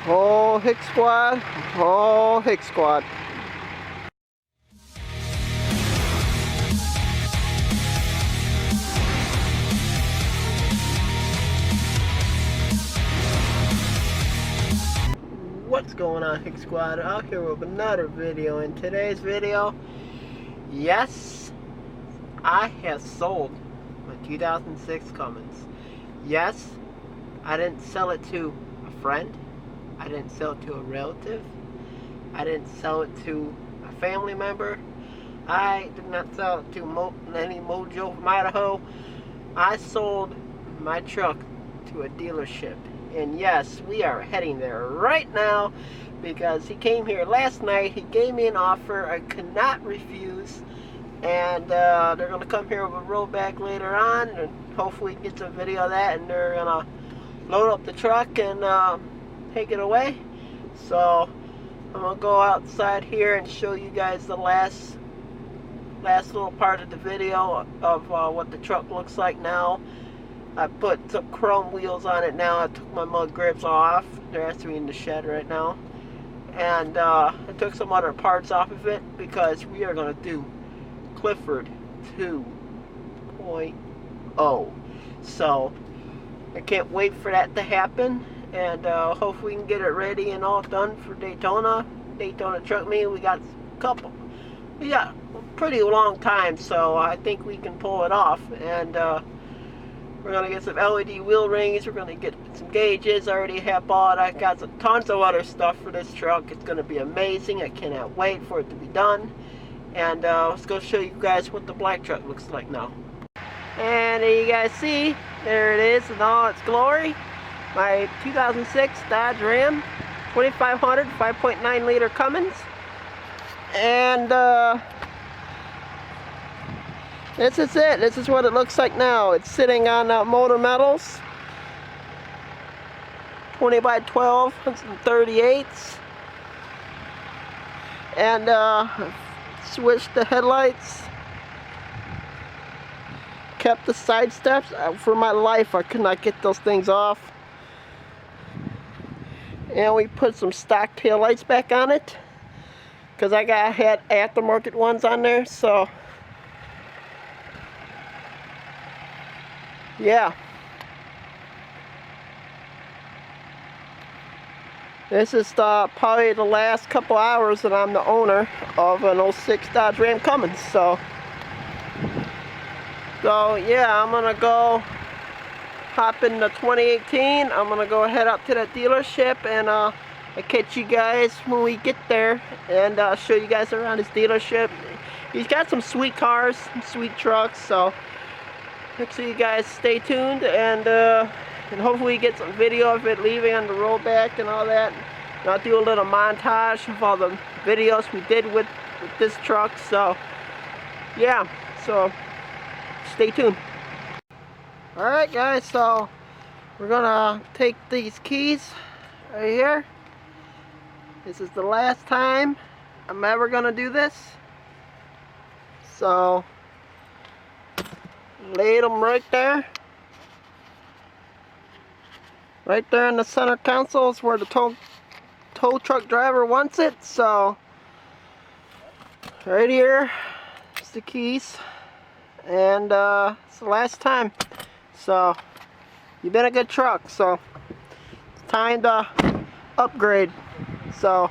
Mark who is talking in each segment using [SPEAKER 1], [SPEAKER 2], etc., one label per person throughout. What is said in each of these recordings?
[SPEAKER 1] Oh, Hick Squad. Oh, Hick Squad. What's going on, Hick Squad? Out here with another video. In today's video, yes, I have sold my 2006 Cummins. Yes, I didn't sell it to a friend. I didn't sell it to a relative. I didn't sell it to a family member. I did not sell it to any mojo from Idaho. I sold my truck to a dealership. And yes, we are heading there right now because he came here last night. He gave me an offer I could not refuse. And they're going to come here with a rollback later on. And hopefully get some video of that. And they're going to load up the truck and take it away. So I'm going to go outside here and show you guys the last little part of the video of what the truck looks like now. I put some chrome wheels on it now. I took my mud grips off. They're actually in the shed right now. And I took some other parts off of it because we are going to do Clifford 2.0. So I can't wait for that to happen. And hopefully we can get it ready and all done for Daytona Truck Meet. We got a pretty long time, so I think we can pull it off. And we're going to get some LED wheel rings. We're going to get some gauges I already have bought. I got tons of other stuff for this truck. It's going to be amazing. I cannot wait for it to be done. And let's go show you guys what the black truck looks like now. And there you guys see, there it is in all its glory. My 2006 Dodge Ram 2500 5.9 liter Cummins. And this is it. This is what it looks like now. It's sitting on motor metals. 20 by 12, 138s. And switched the headlights. Kept the side steps. For my life, I could not get those things off. And we put some stock tail lights back on it. Because I had aftermarket ones on there, so yeah. This is probably the last couple hours that I'm the owner of an 06 Dodge Ram Cummins. So yeah, I'm gonna go hop in the 2018. I'm gonna go head up to that dealership and I'll catch you guys when we get there and show you guys around his dealership. He's got some sweet cars, some sweet trucks, so make sure you guys stay tuned and hopefully get some video of it leaving on the rollback and all that. And I'll do a little montage of all the videos we did with this truck. So yeah, so stay tuned. Alright guys, so we're gonna take these keys right here. This is the last time I'm ever gonna do this. So laid them right there. Right there in the center console is where the tow truck driver wants it. So right here is the keys. And it's the last time. So you've been a good truck, so it's time to upgrade. So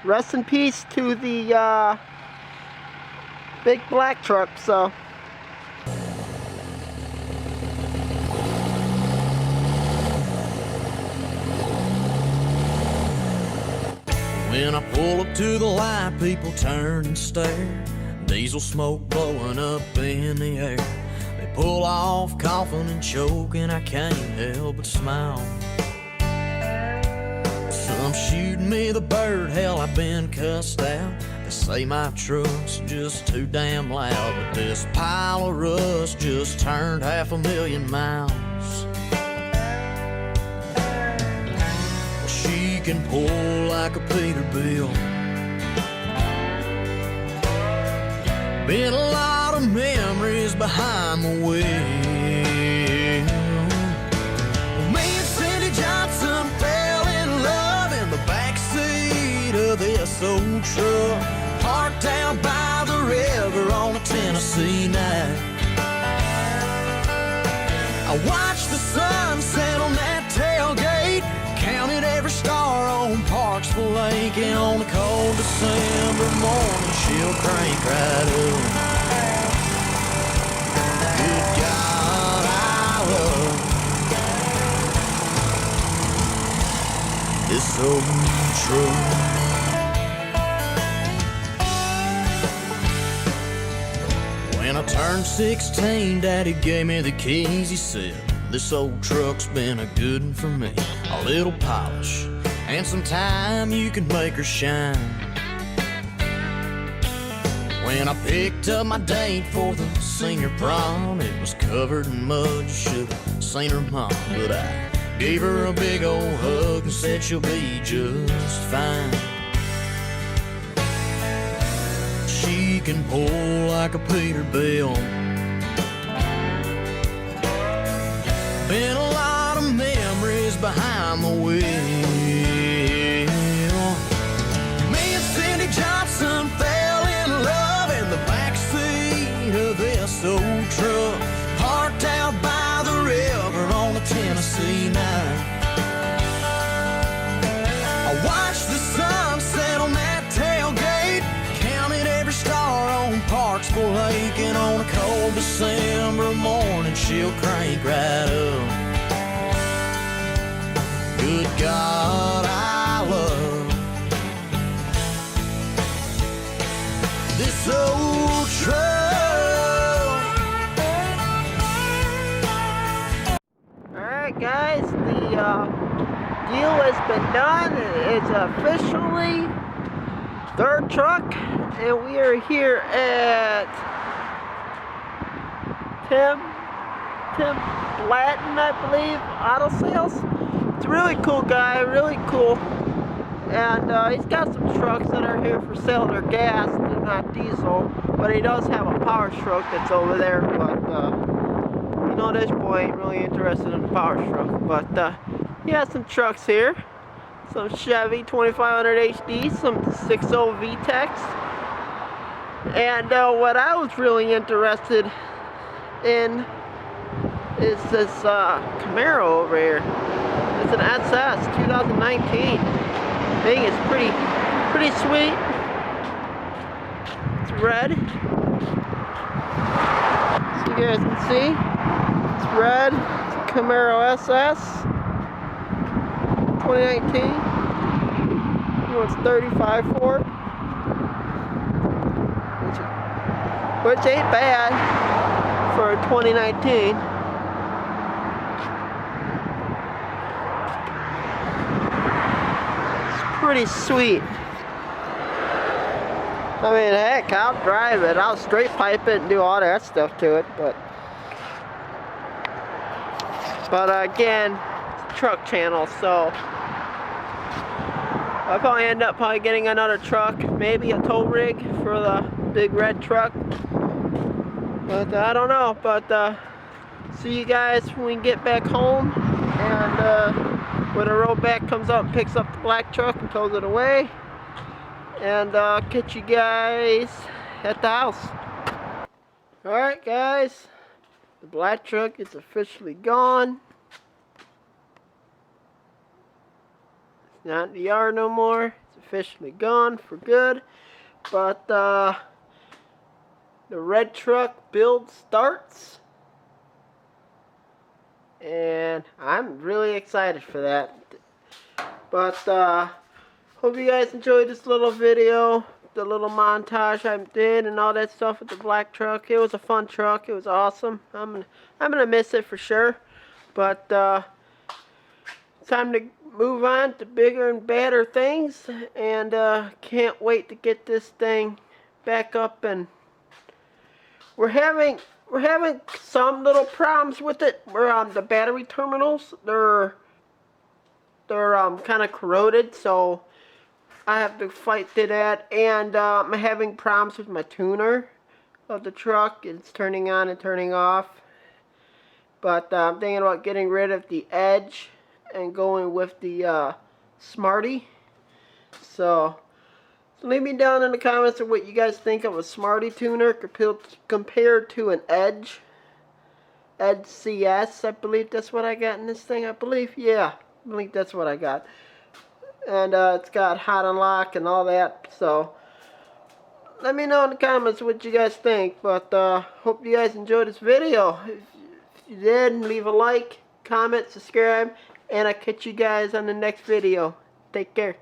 [SPEAKER 1] rest in peace to the big black truck. So
[SPEAKER 2] when I pull up to the light, people turn and stare. Diesel smoke blowing up in the air. They pull off coughing and choking. I can't help but smile. Some shooting me the bird. Hell, I've been cussed out. They say my truck's just too damn loud. But this pile of rust just turned 500,000 miles. She can pull like a Peterbilt. Been a lot of memories behind the wheel. Me and Cindy Johnson fell old truck parked down by the river on a Tennessee night. I watched the sun set on that tailgate, counted every star on Parksville Lake, and on a cold December morning she'll crank right up. Good God, I love this old truck. When I turned 16, Daddy gave me the keys. He said, this old truck's been a good one for me. A little polish and some time, you can make her shine. When I picked up my date for the senior prom, it was covered in mud. You should have seen her mom, but I gave her a big old hug and said she'll be just fine. She can pull like a Peterbilt. Been a lot of memories behind the wheel. Me and Cindy Johnson fell in love in the backseat of this old truck, parked out by the river on a Tennessee night. I watched the sun set on that tailgate, counted every star on Parksville Lake, and on a cold December morning she'll crank right up. Good God, I love this old truck.
[SPEAKER 1] Alright guys, the deal has been done. It's officially third truck, and we are here at Tim Blatton, I believe, Auto Sales. It's a really cool guy, really cool, and he's got some trucks that are here for sale. They're gas, they're not diesel, but he does have a power stroke that's over there. But you know, this boy ain't really interested in the power stroke. But he has some trucks here, some Chevy 2500 HD, some 6.0 VTECs, and what I was really interested in is this Camaro over here. It's an SS 2019. I think it's pretty sweet. It's red, so you guys can see. It's red. It's a Camaro SS 2019. He wants $35 for it, which ain't bad for 2019. Pretty sweet. I mean, heck, I'll drive it. I'll straight pipe it and do all that stuff to it, but again, it's a truck channel, so I'll probably end up getting another truck, maybe a tow rig for the big red truck, but I don't know. But see you guys when we get back home, and when the road back comes up and picks up the black truck and tows it away, and catch you guys at the house. Alright guys, the black truck is officially gone. It's not in the yard no more. It's officially gone for good. But the red truck build starts, and I'm really excited for that. But hope you guys enjoyed this little video, the little montage I did and all that stuff with the black truck. It was a fun truck. It was awesome. I'm gonna miss it for sure. But it's time to move on to bigger and badder things, and can't wait to get this thing back up. And we're having some little problems with it. Where the battery terminals, they're kind of corroded, so I have to fight through that. And I'm having problems with my tuner of the truck. It's turning on and turning off. But I'm thinking about getting rid of the edge and going with the Smarty. So So leave me down in the comments of what you guys think of a Smarty tuner compared to an Edge CS. I believe that's what I got in this thing. I believe that's what I got. And it's got hot unlock and all that. So let me know in the comments what you guys think. But hope you guys enjoyed this video. If you did, leave a like, comment, subscribe, and I'll catch you guys on the next video. Take care.